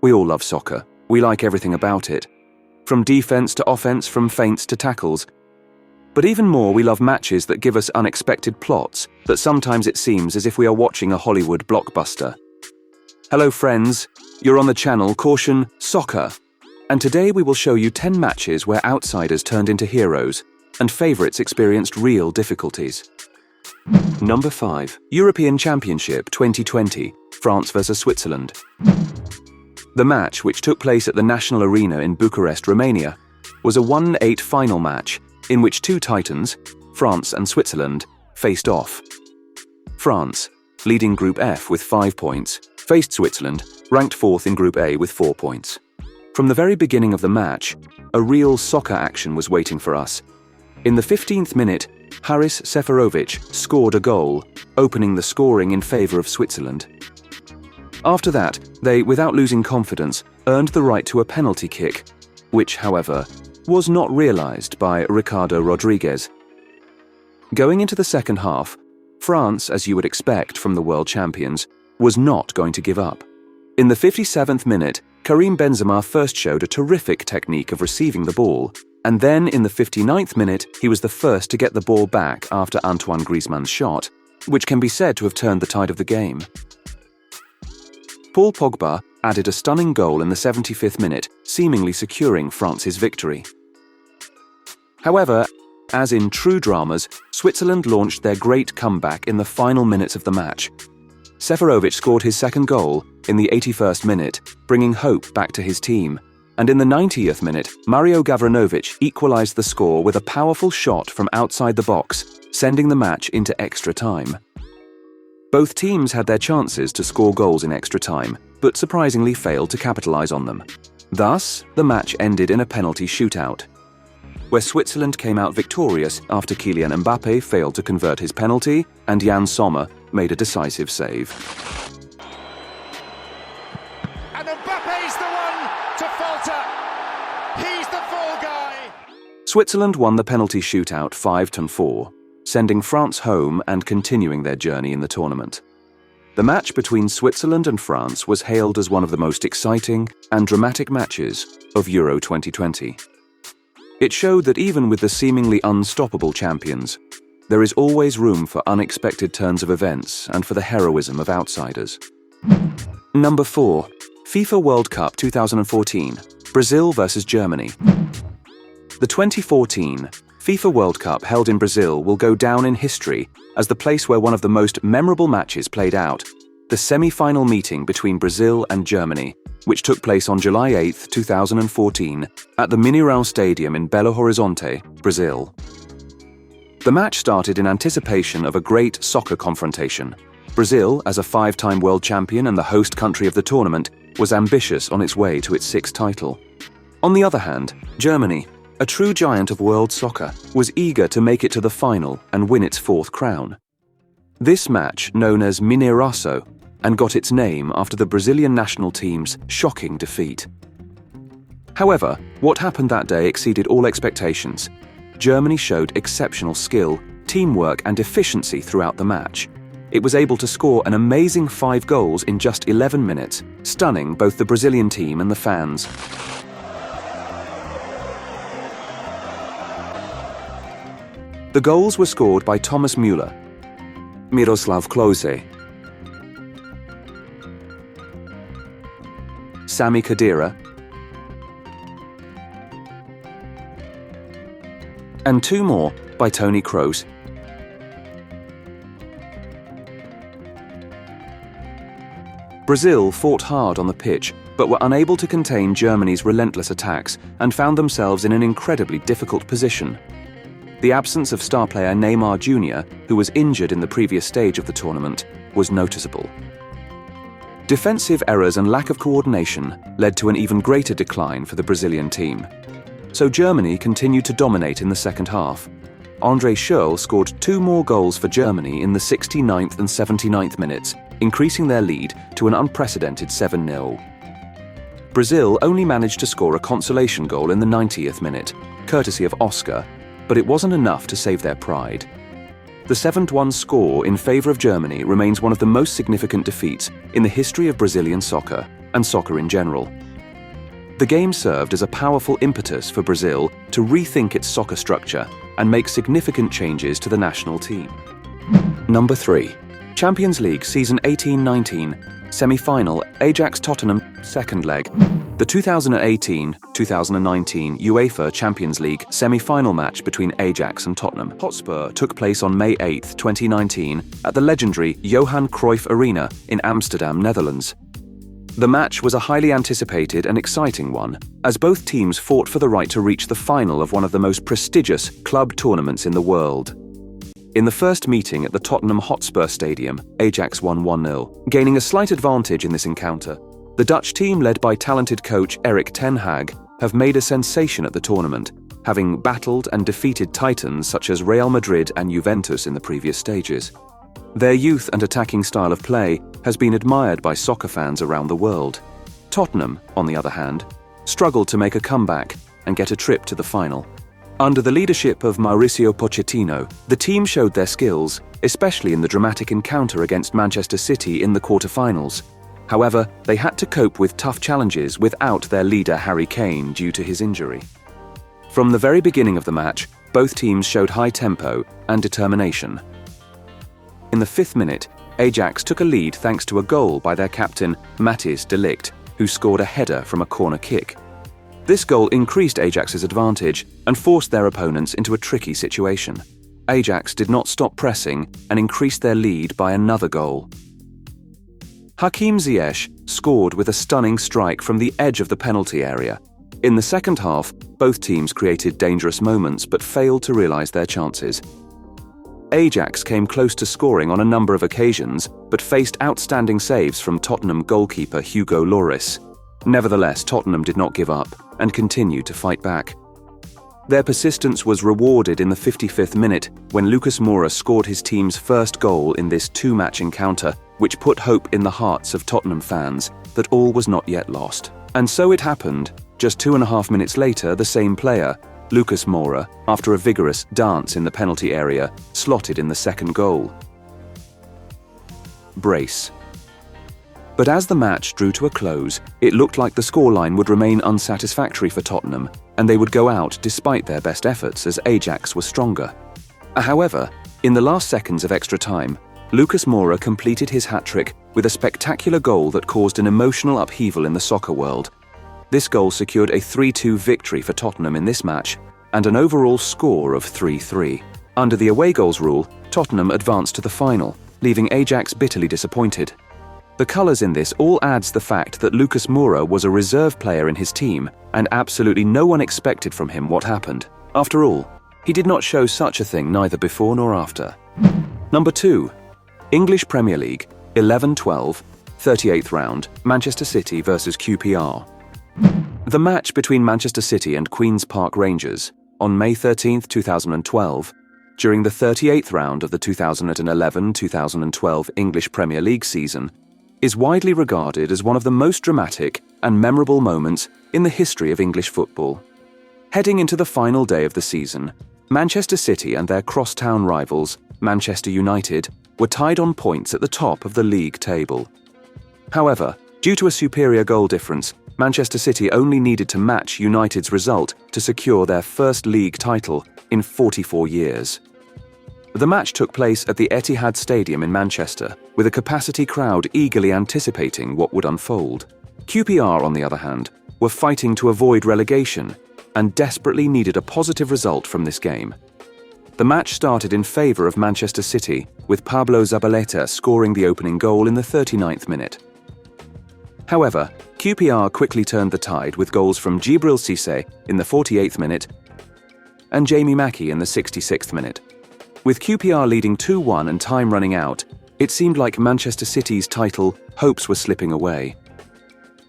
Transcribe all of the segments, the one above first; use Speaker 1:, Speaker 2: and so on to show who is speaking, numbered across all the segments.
Speaker 1: We all love soccer. We like everything about it. From defense to offense, from feints to tackles. But even more, we love matches that give us unexpected plots, that sometimes it seems as if we are watching a Hollywood blockbuster. Hello friends, you're on the channel Caution Soccer, and today we will show you 10 matches where outsiders turned into heroes, and favourites experienced real difficulties. Number 5. European Championship 2020, France vs Switzerland. The match, which took place at the National Arena in Bucharest, Romania, was a 1-8 final match in which two titans, France and Switzerland, faced off. France, leading Group F with 5 points, faced Switzerland, ranked 4th in Group A with 4 points. From the very beginning of the match, a real soccer action was waiting for us. In the 15th minute, Haris Seferovic scored a goal, opening the scoring in favour of Switzerland. After that, they, without losing confidence, earned the right to a penalty kick, which, however, was not realised by Ricardo Rodriguez. Going into the second half, France, as you would expect from the world champions, was not going to give up. In the 57th minute, Karim Benzema first showed a terrific technique of receiving the ball, and then in the 59th minute, he was the first to get the ball back after Antoine Griezmann's shot, which can be said to have turned the tide of the game. Paul Pogba added a stunning goal in the 75th minute, seemingly securing France's victory. However, as in true dramas, Switzerland launched their great comeback in the final minutes of the match. Seferovic scored his second goal in the 81st minute, bringing hope back to his team, and in the 90th minute, Mario Gavranovic equalised the score with a powerful shot from outside the box, sending the match into extra time. Both teams had their chances to score goals in extra time, but surprisingly failed to capitalise on them. Thus, the match ended in a penalty shootout, where Switzerland came out victorious after Kylian Mbappe failed to convert his penalty and Jan Sommer made a decisive save.
Speaker 2: And Mbappe's the one to falter. He's the fall guy.
Speaker 1: Switzerland won the penalty shootout 5-4, sending France home and continuing their journey in the tournament. The match between Switzerland and France was hailed as one of the most exciting and dramatic matches of Euro 2020. It showed that even with the seemingly unstoppable champions, there is always room for unexpected turns of events and for the heroism of outsiders. Number 4. FIFA World Cup 2014, Brazil vs Germany. The 2014 FIFA World Cup held in Brazil will go down in history as the place where one of the most memorable matches played out, the semi-final meeting between Brazil and Germany, which took place on July 8, 2014, at the Mineirão Stadium in Belo Horizonte, Brazil. The match started in anticipation of a great soccer confrontation. Brazil, as a 5-time world champion and the host country of the tournament, was ambitious on its way to its 6th title. On the other hand, Germany, a true giant of world soccer, was eager to make it to the final and win its 4th crown. This match, known as Mineiraço, and got its name after the Brazilian national team's shocking defeat. However, what happened that day exceeded all expectations. Germany showed exceptional skill, teamwork and efficiency throughout the match. It was able to score an amazing 5 goals in just 11 minutes, stunning both the Brazilian team and the fans. The goals were scored by Thomas Müller, Miroslav Klose, Sami Khedira, and 2 more by Toni Kroos. Brazil fought hard on the pitch, but were unable to contain Germany's relentless attacks and found themselves in an incredibly difficult position. The absence of star player Neymar Jr., who was injured in the previous stage of the tournament, was noticeable. Defensive errors and lack of coordination led to an even greater decline for the Brazilian team. So Germany continued to dominate in the second half. André Schürrle scored 2 more goals for Germany in the 69th and 79th minutes, increasing their lead to an unprecedented 7-0. Brazil only managed to score a consolation goal in the 90th minute, courtesy of Oscar, but it wasn't enough to save their pride. The 7-1 score in favour of Germany remains one of the most significant defeats in the history of Brazilian soccer, and soccer in general. The game served as a powerful impetus for Brazil to rethink its soccer structure and make significant changes to the national team. Number 3. Champions League Season 18-19, Semi-Final, Ajax-Tottenham, second leg. The 2018-2019 UEFA Champions League semi-final match between Ajax and Tottenham Hotspur took place on May 8, 2019 at the legendary Johan Cruyff Arena in Amsterdam, Netherlands. The match was a highly anticipated and exciting one, as both teams fought for the right to reach the final of one of the most prestigious club tournaments in the world. In the first meeting at the Tottenham Hotspur Stadium, Ajax won 1-0, gaining a slight advantage in this encounter. The Dutch team, led by talented coach Erik ten Hag, have made a sensation at the tournament, having battled and defeated titans such as Real Madrid and Juventus in the previous stages. Their youth and attacking style of play has been admired by soccer fans around the world. Tottenham, on the other hand, struggled to make a comeback and get a trip to the final. Under the leadership of Mauricio Pochettino, the team showed their skills, especially in the dramatic encounter against Manchester City in the quarter-finals. However, they had to cope with tough challenges without their leader Harry Kane due to his injury. From the very beginning of the match, both teams showed high tempo and determination. In the 5th minute, Ajax took a lead thanks to a goal by their captain Matthijs de Ligt, who scored a header from a corner kick. This goal increased Ajax's advantage and forced their opponents into a tricky situation. Ajax did not stop pressing and increased their lead by another goal. Hakim Ziyech scored with a stunning strike from the edge of the penalty area. In the second half, both teams created dangerous moments but failed to realise their chances. Ajax came close to scoring on a number of occasions but faced outstanding saves from Tottenham goalkeeper Hugo Lloris. Nevertheless, Tottenham did not give up and continued to fight back. Their persistence was rewarded in the 55th minute when Lucas Moura scored his team's first goal in this two-match encounter, which put hope in the hearts of Tottenham fans that all was not yet lost. And so it happened. Just 2.5 minutes later, the same player, Lucas Moura, after a vigorous dance in the penalty area, slotted in the second goal. Brace. But as the match drew to a close, it looked like the scoreline would remain unsatisfactory for Tottenham, and they would go out despite their best efforts as Ajax was stronger. However, in the last seconds of extra time, Lucas Moura completed his hat-trick with a spectacular goal that caused an emotional upheaval in the soccer world. This goal secured a 3-2 victory for Tottenham in this match and an overall score of 3-3. Under the away goals rule, Tottenham advanced to the final, leaving Ajax bitterly disappointed. The colours in this all adds the fact that Lucas Moura was a reserve player in his team and absolutely no one expected from him what happened. After all, he did not show such a thing neither before nor after. Number 2. English Premier League, 11-12, 38th round, Manchester City vs QPR. The match between Manchester City and Queen's Park Rangers on May 13, 2012, during the 38th round of the 2011-2012 English Premier League season, is widely regarded as one of the most dramatic and memorable moments in the history of English football. Heading into the final day of the season, Manchester City and their crosstown rivals, Manchester United, were tied on points at the top of the league table. However, due to a superior goal difference, Manchester City only needed to match United's result to secure their first league title in 44 years. The match took place at the Etihad Stadium in Manchester, with a capacity crowd eagerly anticipating what would unfold. QPR, on the other hand, were fighting to avoid relegation and desperately needed a positive result from this game. The match started in favour of Manchester City, with Pablo Zabaleta scoring the opening goal in the 39th minute. However, QPR quickly turned the tide with goals from Djibril Cissé in the 48th minute and Jamie Mackie in the 66th minute. With QPR leading 2-1 and time running out, it seemed like Manchester City's title hopes were slipping away.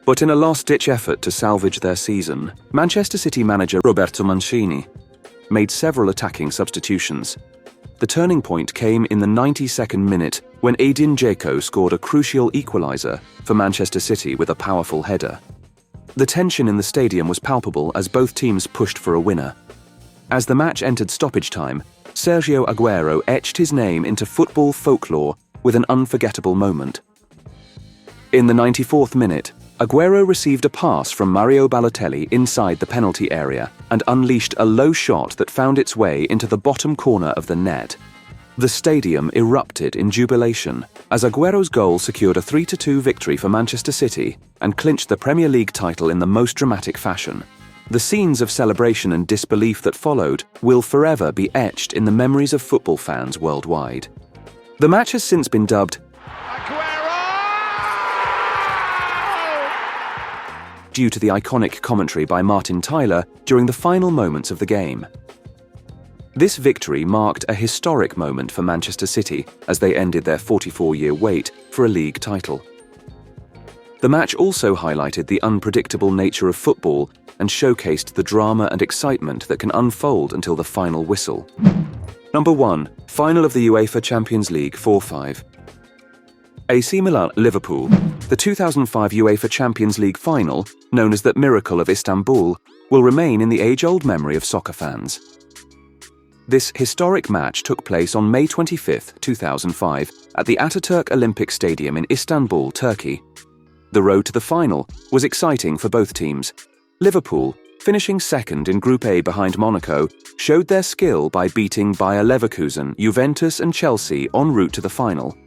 Speaker 1: But in a last-ditch effort to salvage their season, Manchester City manager Roberto Mancini made several attacking substitutions. The turning point came in the 92nd minute when Edin Dzeko scored a crucial equaliser for Manchester City with a powerful header. The tension in the stadium was palpable as both teams pushed for a winner. As the match entered stoppage time, Sergio Aguero etched his name into football folklore with an unforgettable moment. In the 94th minute, Agüero received a pass from Mario Balotelli inside the penalty area and unleashed a low shot that found its way into the bottom corner of the net. The stadium erupted in jubilation as Agüero's goal secured a 3-2 victory for Manchester City and clinched the Premier League title in the most dramatic fashion. The scenes of celebration and disbelief that followed will forever be etched in the memories of football fans worldwide. The match has since been dubbed due to the iconic commentary by Martin Tyler during the final moments of the game. This victory marked a historic moment for Manchester City as they ended their 44-year wait for a league title. The match also highlighted the unpredictable nature of football and showcased the drama and excitement that can unfold until the final whistle. Number 1. Final of the UEFA Champions League 4-5. AC Milan-Liverpool. The 2005 UEFA Champions League final, known as the Miracle of Istanbul, will remain in the age-old memory of soccer fans. This historic match took place on May 25, 2005, at the Ataturk Olympic Stadium in Istanbul, Turkey. The road to the final was exciting for both teams. Liverpool, finishing second in Group A behind Monaco, showed their skill by beating Bayer Leverkusen, Juventus and Chelsea en route to the final.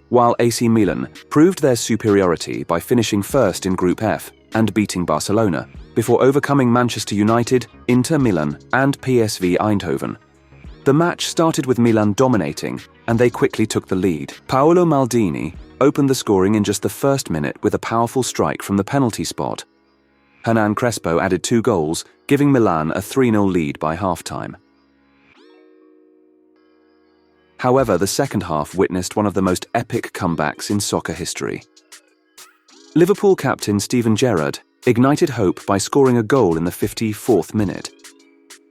Speaker 1: While AC Milan proved their superiority by finishing first in Group F and beating Barcelona, before overcoming Manchester United, Inter Milan and PSV Eindhoven. The match started with Milan dominating, and they quickly took the lead. Paolo Maldini opened the scoring in just the first minute with a powerful strike from the penalty spot. Hernan Crespo added 2 goals, giving Milan a 3-0 lead by half-time. However, the second half witnessed one of the most epic comebacks in soccer history. Liverpool captain Steven Gerrard ignited hope by scoring a goal in the 54th minute.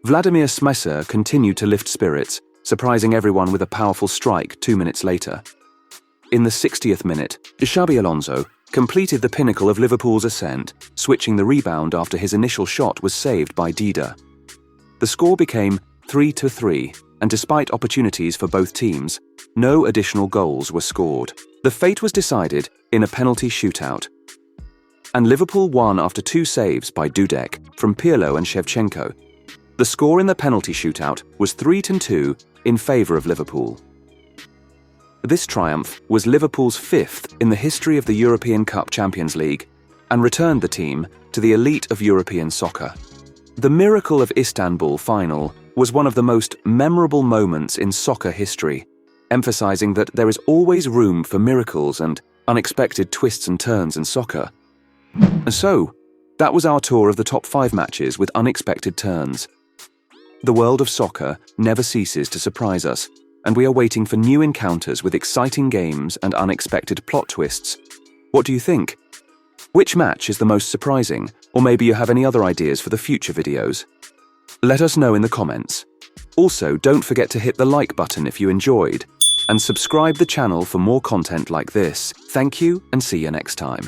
Speaker 1: Vladimir Smecer continued to lift spirits, surprising everyone with a powerful strike 2 minutes later. In the 60th minute, Xabi Alonso completed the pinnacle of Liverpool's ascent, switching the rebound after his initial shot was saved by Dida. The score became 3-3, and despite opportunities for both teams, no additional goals were scored. The fate was decided in a penalty shootout, and Liverpool won after 2 saves by Dudek from Pirlo and Shevchenko. The score in the penalty shootout was 3-2 in favour of Liverpool. This triumph was Liverpool's 5th in the history of the European Cup Champions League and returned the team to the elite of European soccer. The Miracle of Istanbul final was one of the most memorable moments in soccer history, emphasizing that there is always room for miracles and unexpected twists and turns in soccer. And so, that was our tour of the top 5 matches with unexpected turns. The world of soccer never ceases to surprise us, and we are waiting for new encounters with exciting games and unexpected plot twists. What do you think? Which match is the most surprising, or maybe you have any other ideas for the future videos? Let us know in the comments. Also, don't forget to hit the like button if you enjoyed, and subscribe the channel for more content like this. Thank you, and see you next time.